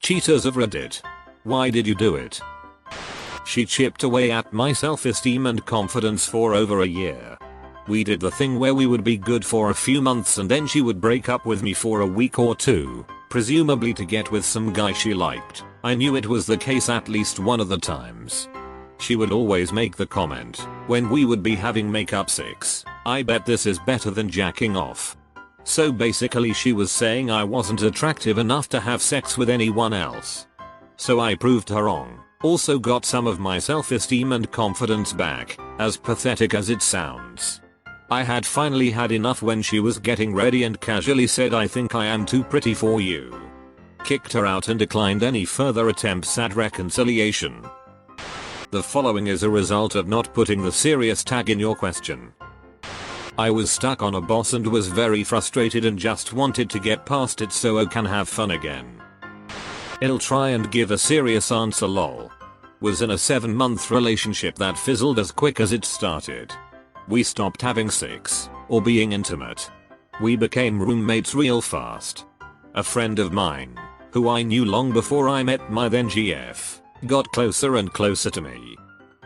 Cheaters of Reddit. Why did you do it? She chipped away at my self-esteem and confidence for over a year. We did the thing where we would be good for a few months and then she would break up with me for a week or two, presumably to get with some guy she liked. I knew it was the case at least one of the times. She would always make the comment, when we would be having makeup sex, "I bet this is better than jacking off." So basically she was saying I wasn't attractive enough to have sex with anyone else. So I proved her wrong. Also got some of my self-esteem and confidence back, as pathetic as it sounds. I had finally had enough when she was getting ready and casually said, "I think I am too pretty for you." Kicked her out and declined any further attempts at reconciliation. The following is a result of not putting the serious tag in your question. I was stuck on a boss and was very frustrated and just wanted to get past it so I can have fun again. I'll try and give a serious answer lol. Was in a 7-month relationship that fizzled as quick as it started. We stopped having sex, or being intimate. We became roommates real fast. A friend of mine, who I knew long before I met my then GF, got closer and closer to me.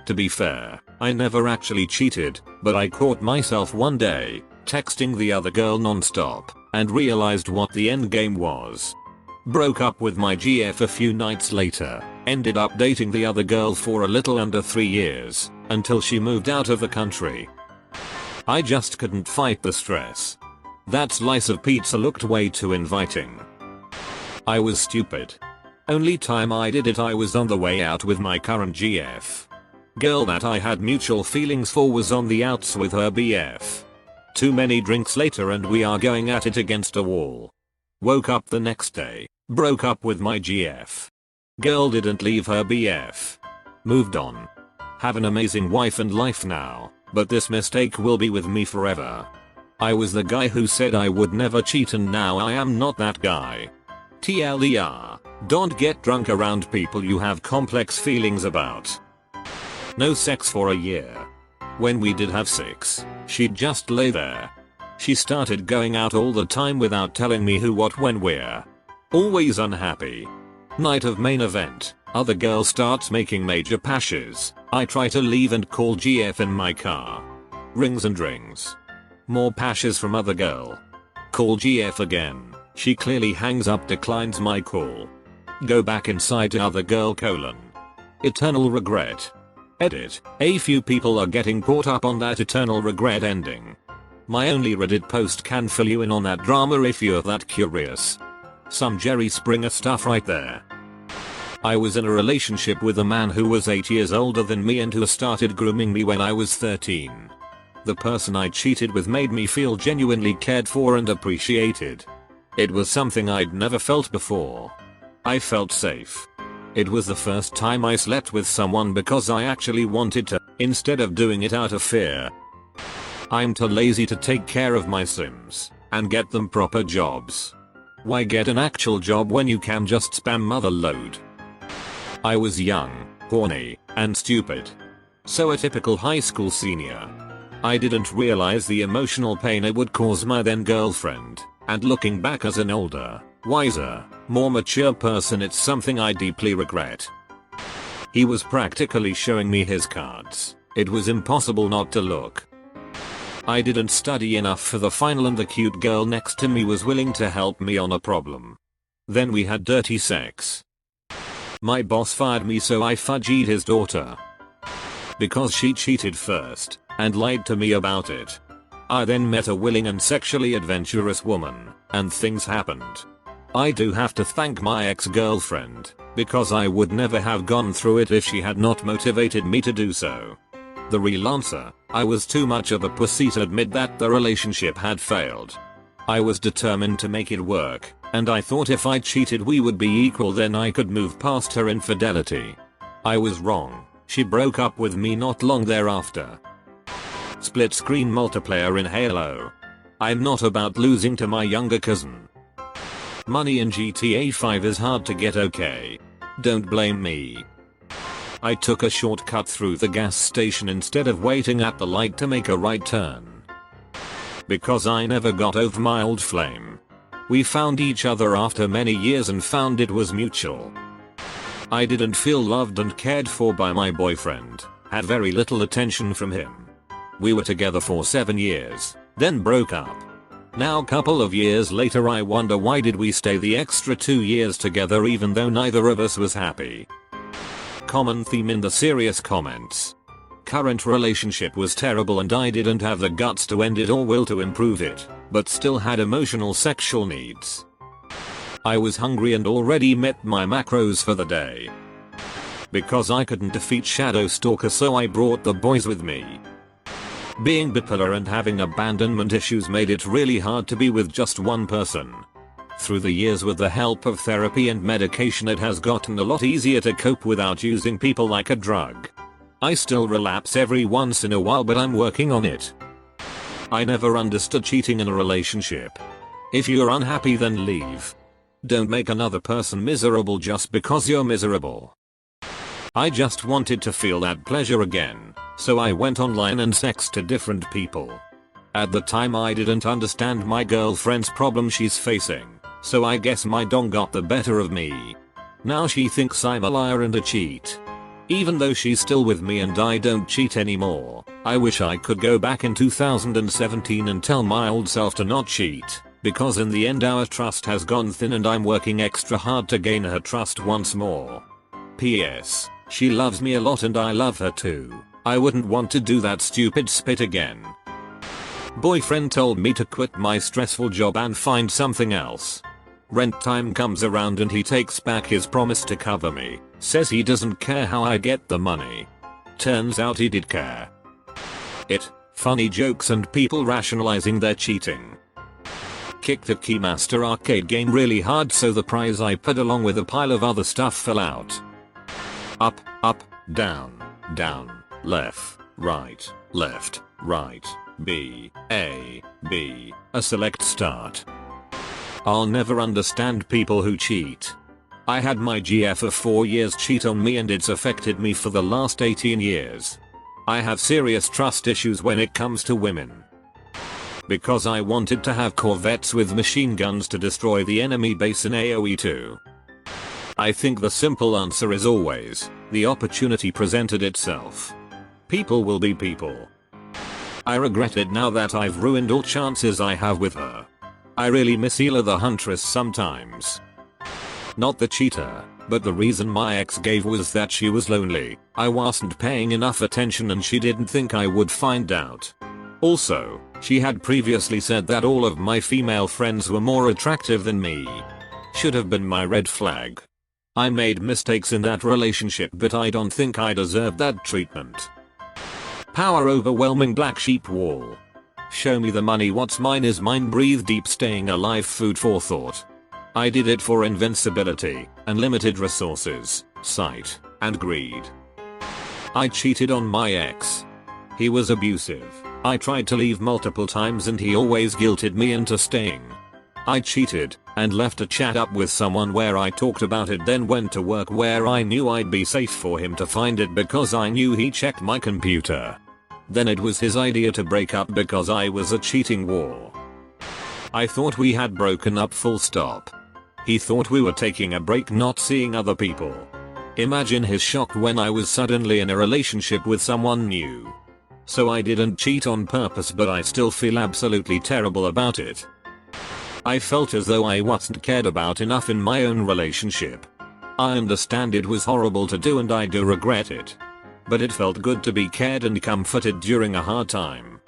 To be fair, I never actually cheated, but I caught myself one day, texting the other girl non-stop, and realized what the endgame was. Broke up with my GF a few nights later, ended up dating the other girl for a little under 3 years, until she moved out of the country. I just couldn't fight the stress. That slice of pizza looked way too inviting. I was stupid. Only time I did it I was on the way out with my current GF. Girl that I had mutual feelings for was on the outs with her BF. Too many drinks later and we are going at it against a wall. Woke up the next day, broke up with my GF. Girl didn't leave her BF. Moved on. Have an amazing wife and life now, but this mistake will be with me forever. I was the guy who said I would never cheat and now I am not that guy. TLDR, don't get drunk around people you have complex feelings about. No sex for a year. When we did have sex, she'd just lay there. She started going out all the time without telling me who, what, when, where. Always unhappy. Night of main event, other girl starts making major pashes. I try to leave and call GF in my car. Rings and rings. More pashes from other girl. Call GF again. She clearly hangs up, declines my call. Go back inside to other girl : eternal regret. Edit. A few people are getting caught up on that eternal regret ending. My only Reddit post can fill you in on that drama if you're that curious. Some Jerry Springer stuff right there. I was in a relationship with a man who was 8 years older than me and who started grooming me when I was 13. The person I cheated with made me feel genuinely cared for and appreciated. It was something I'd never felt before. I felt safe. It was the first time I slept with someone because I actually wanted to, instead of doing it out of fear. I'm too lazy to take care of my Sims and get them proper jobs. Why get an actual job when you can just spam mother load? I was young, horny, and stupid. So a typical high school senior. I didn't realize the emotional pain it would cause my then girlfriend, and looking back as an older, wiser, more mature person, it's something I deeply regret. He was practically showing me his cards. It was impossible not to look. I didn't study enough for the final and the cute girl next to me was willing to help me on a problem. Then we had dirty sex. My boss fired me so I fudged his daughter. Because she cheated first, and lied to me about it. I then met a willing and sexually adventurous woman, and things happened. I do have to thank my ex-girlfriend, because I would never have gone through it if she had not motivated me to do so. The real answer, I was too much of a pussy to admit that the relationship had failed. I was determined to make it work, and I thought if I cheated we would be equal, then I could move past her infidelity. I was wrong. She broke up with me not long thereafter. Split screen multiplayer in Halo. I'm not about losing to my younger cousin. Money in GTA 5 is hard to get, okay? Don't blame me. I took a shortcut through the gas station instead of waiting at the light to make a right turn. Because I never got over my old flame. We found each other after many years and found it was mutual. I didn't feel loved and cared for by my boyfriend, had very little attention from him. We were together for 7 years, then broke up. Now couple of years later I wonder why did we stay the extra 2 years together even though neither of us was happy. Common theme in the serious comments. Current relationship was terrible and I didn't have the guts to end it or will to improve it, but still had emotional sexual needs. I was hungry and already met my macros for the day. Because I couldn't defeat Shadow Stalker so I brought the boys with me. Being bipolar and having abandonment issues made it really hard to be with just one person. Through the years with the help of therapy and medication it has gotten a lot easier to cope without using people like a drug. I still relapse every once in a while but I'm working on it. I never understood cheating in a relationship. If you're unhappy then leave. Don't make another person miserable just because you're miserable. I just wanted to feel that pleasure again, so I went online and sexted different people. At the time I didn't understand my girlfriend's problem she's facing, so I guess my dong got the better of me. Now she thinks I'm a liar and a cheat. Even though she's still with me and I don't cheat anymore, I wish I could go back in 2017 and tell my old self to not cheat, because in the end our trust has gone thin and I'm working extra hard to gain her trust once more. P.S. She loves me a lot and I love her too. I wouldn't want to do that stupid spit again. Boyfriend told me to quit my stressful job and find something else. Rent time comes around and he takes back his promise to cover me, says he doesn't care how I get the money. Turns out he did care. Funny jokes and people rationalizing their cheating. Kicked the Keymaster arcade game really hard so the prize I put along with a pile of other stuff fell out. Up, up, down, down, left, right, B, A, select start. I'll never understand people who cheat. I had my GF of 4 years cheat on me and it's affected me for the last 18 years. I have serious trust issues when it comes to women. Because I wanted to have corvettes with machine guns to destroy the enemy base in AoE 2. I think the simple answer is always, the opportunity presented itself. People will be people. I regret it now that I've ruined all chances I have with her. I really miss Ela the Huntress sometimes. Not the cheater, but the reason my ex gave was that she was lonely, I wasn't paying enough attention and she didn't think I would find out. Also, she had previously said that all of my female friends were more attractive than me. Should have been my red flag. I made mistakes in that relationship but I don't think I deserved that treatment. Power overwhelming black sheep wall. Show me the money, what's mine is mine, breathe deep, staying alive, food for thought. I did it for invincibility, unlimited resources, sight, and greed. I cheated on my ex. He was abusive. I tried to leave multiple times and he always guilted me into staying. I cheated and left a chat up with someone where I talked about it, then went to work where I knew I'd be safe for him to find it because I knew he checked my computer. Then it was his idea to break up because I was a cheating whore. I thought we had broken up, full stop. He thought we were taking a break, not seeing other people. Imagine his shock when I was suddenly in a relationship with someone new. So I didn't cheat on purpose but I still feel absolutely terrible about it. I felt as though I wasn't cared about enough in my own relationship. I understand it was horrible to do and I do regret it. But it felt good to be cared and comforted during a hard time.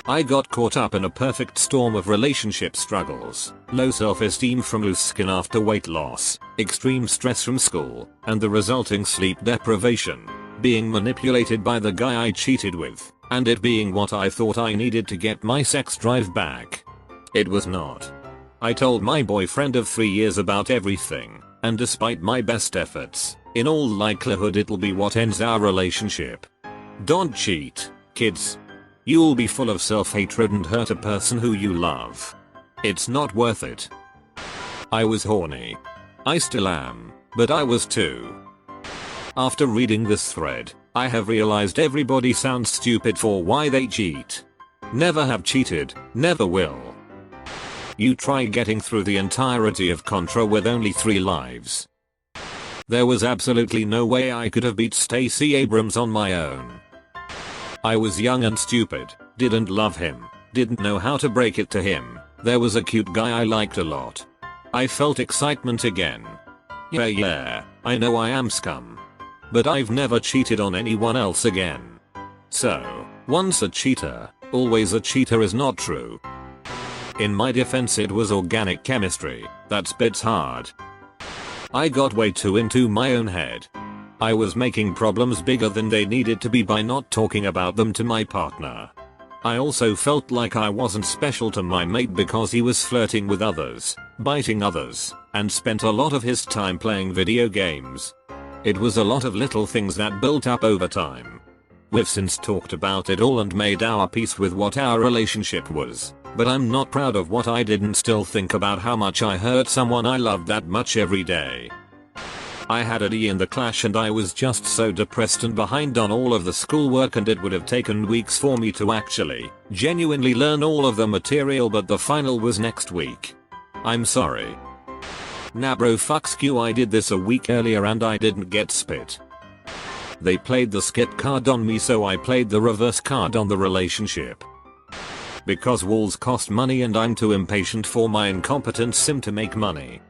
I got caught up in a perfect storm of relationship struggles, low self-esteem from loose skin after weight loss, extreme stress from school, and the resulting sleep deprivation, being manipulated by the guy I cheated with, and it being what I thought I needed to get my sex drive back. It was not. I told my boyfriend of 3 years about everything, and despite my best efforts, in all likelihood it'll be what ends our relationship. Don't cheat, kids. You'll be full of self-hatred and hurt a person who you love. It's not worth it. I was horny. I still am, but I was too. After reading this thread, I have realized everybody sounds stupid for why they cheat. Never have cheated, never will. You try getting through the entirety of Contra with only 3 lives. There was absolutely no way I could have beat Stacey Abrams on my own. I was young and stupid, didn't love him, didn't know how to break it to him. There was a cute guy I liked a lot. I felt excitement again. Yeah, I know I am scum. But I've never cheated on anyone else again. So, once a cheater, always a cheater is not true. In my defense, it was organic chemistry, that spits hard. I got way too into my own head. I was making problems bigger than they needed to be by not talking about them to my partner. I also felt like I wasn't special to my mate because he was flirting with others, biting others, and spent a lot of his time playing video games. It was a lot of little things that built up over time. We've since talked about it all and made our peace with what our relationship was, but I'm not proud of what I did and still think about how much I hurt someone I loved that much every day. I had a D in the clash and I was just so depressed and behind on all of the schoolwork, and it would have taken weeks for me to actually, genuinely learn all of the material, but the final was next week. I'm sorry. Nah bro, fucks you, I did this a week earlier and I didn't get spit. They played the skip card on me, so I played the reverse card on the relationship. Because walls cost money and I'm too impatient for my incompetent sim to make money.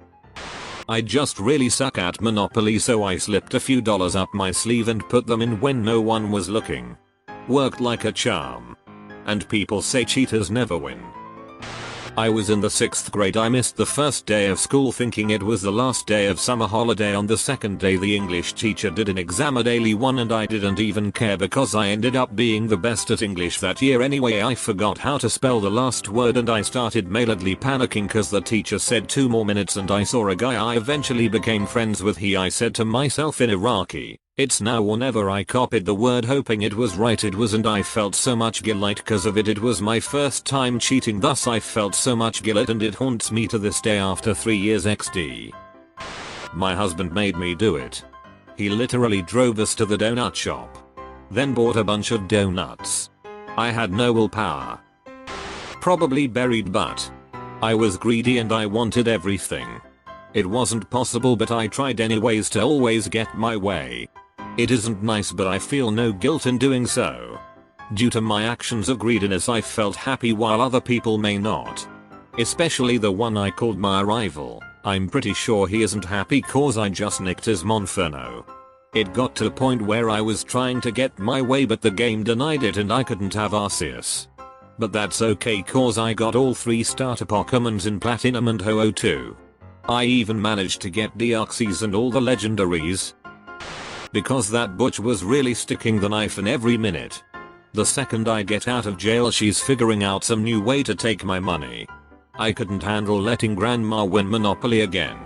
I just really suck at Monopoly, so I slipped a few dollars up my sleeve and put them in when no one was looking. Worked like a charm. And people say cheaters never win. I was in the 6th grade. I missed the first day of school thinking it was the last day of summer holiday. On the second day the English teacher did an exam at daily 1 and I didn't even care because I ended up being the best at English that year anyway. I forgot how to spell the last word and I started mildly panicking cause the teacher said 2 more minutes and I saw a guy I eventually became friends with. I said to myself in Iraqi, "It's now or never." I copied the word hoping it was right. It was, and I felt so much guilt cause of it. It was my first time cheating, thus I felt so much guilt and it haunts me to this day after 3 years XD. My husband made me do it. He literally drove us to the donut shop. Then bought a bunch of donuts. I had no willpower. Probably buried, but I was greedy and I wanted everything. It wasn't possible, but I tried anyways to always get my way. It isn't nice, but I feel no guilt in doing so. Due to my actions of greediness, I felt happy while other people may not. Especially the one I called my rival. I'm pretty sure he isn't happy cause I just nicked his Monferno. It got to the point where I was trying to get my way, but the game denied it and I couldn't have Arceus. But that's okay cause I got all 3 starter Pokemons in Platinum and Ho-Oh too. I even managed to get Deoxys and all the legendaries. Because that butch was really sticking the knife in every minute. The second I get out of jail, she's figuring out some new way to take my money. I couldn't handle letting grandma win Monopoly again.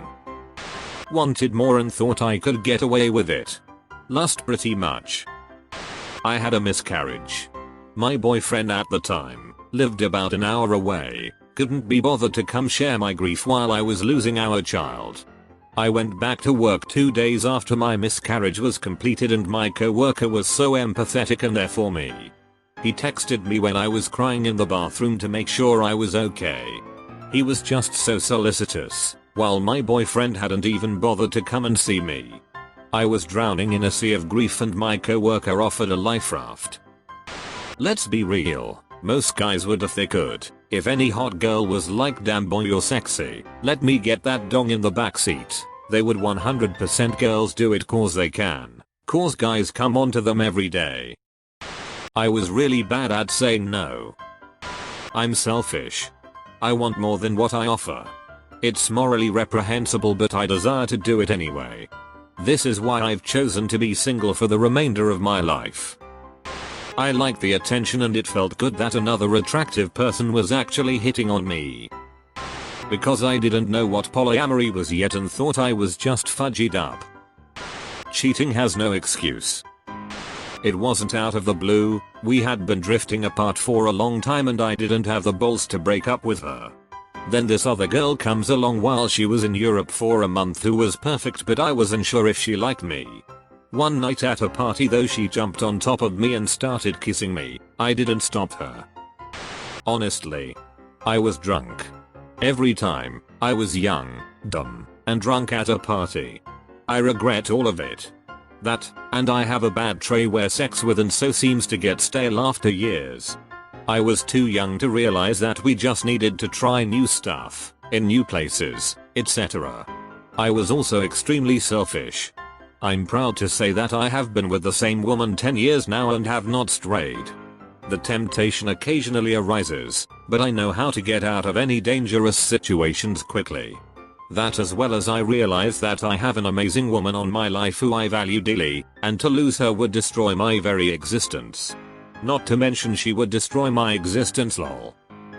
Wanted more and thought I could get away with it. Lust pretty much. I had a miscarriage. My boyfriend at the time lived about an hour away. Couldn't be bothered to come share my grief while I was losing our child. I went back to work 2 days after my miscarriage was completed and my coworker was so empathetic and there for me. He texted me when I was crying in the bathroom to make sure I was okay. He was just so solicitous, while my boyfriend hadn't even bothered to come and see me. I was drowning in a sea of grief and my coworker offered a life raft. Let's be real, most guys would if they could. If any hot girl was like, "Damn boy, you're sexy, let me get that dong in the backseat," they would 100%. Girls do it cause they can, cause guys come onto them every day. I was really bad at saying no. I'm selfish. I want more than what I offer. It's morally reprehensible, but I desire to do it anyway. This is why I've chosen to be single for the remainder of my life. I liked the attention and it felt good that another attractive person was actually hitting on me. Because I didn't know what polyamory was yet and thought I was just fudgied up. Cheating has no excuse. It wasn't out of the blue, we had been drifting apart for a long time and I didn't have the balls to break up with her. Then this other girl comes along while she was in Europe for a month who was perfect, but I wasn't sure if she liked me. One night at a party though, she jumped on top of me and started kissing me. I didn't stop her. Honestly, I was drunk. Every time, I was young, dumb, and drunk at a party. I regret all of it. That, and I have a bad trait where sex with and so seems to get stale after years. I was too young to realize that we just needed to try new stuff, in new places, etc. I was also extremely selfish. I'm proud to say that I have been with the same woman 10 years now and have not strayed. The temptation occasionally arises, but I know how to get out of any dangerous situations quickly. That as well as I realize that I have an amazing woman on my life who I value dearly, and to lose her would destroy my very existence. Not to mention she would destroy my existence lol.